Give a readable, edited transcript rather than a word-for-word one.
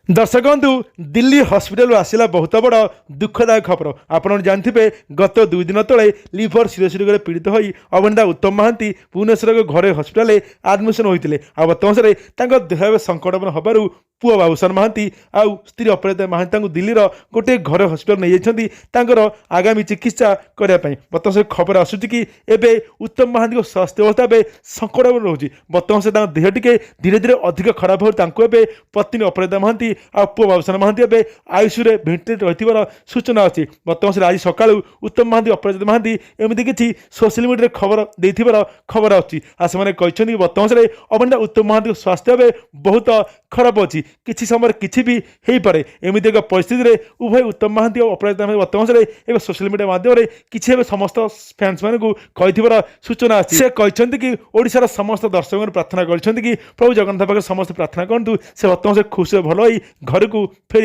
दर्शक बंधु दिल्ली हॉस्पिटल आसला बहुत बड़ दुखदायक खबर। आपड़ जानते गत 2 दिन तले लिभर सीरोसिस रोग पीड़ित होई अभिनेता उत्तम महांती भुवनेश्वर घरे हॉस्पिटल आडमिशन होते बर्तमान देह संकटमय होबारु पुआ बाबूसान महांती आउ स्त्री अपराजिता महांती दिल्लीर गोटे घरे हॉस्पिटल नहीं जाइछन्ती आगामी चिकित्सा करने। बर्तमान खबर आसूची कि एबे उत्तम महांती स्वास्थ्य अवस्था संकट रोचे। बर्तमान से देह टिके धीरे धीरे अधिक खराब हो पत्नी अपराजिता महांती आ पुआ बाबूसान महांती एबे आईसीयू रे भेंटिलेटर रहिथिबार सूचना अछि। बर्तमान आज सकाळु उत्तम महांती अपराजिता महांती एमती किछि सोशल मीडिया खबर देथिबार खबर आछि। आ सेमाने कहिसथि बर्तमान अभिनेता उत्तम महांती स्वास्थ्य एबे बहुत खराब अछि, किछि समय किछि भी हेई पारे। एमती एक परिस्थिति रे उभय उत्तम महांती और अपराजिता महांती बर्तमान एबे सोशल मीडिया माध्यम रे किछि एबे समस्त फैंस मानकु कहिथिबार सूचना अछि। से कहिसथि कि ओडिसार समस्त दर्शक प्रार्थना करिसथि कि प्रभु जगन्नाथ पाखे समस्त प्रार्थना करंतु से बर्तमान खुशी भल होई घर को फेरी।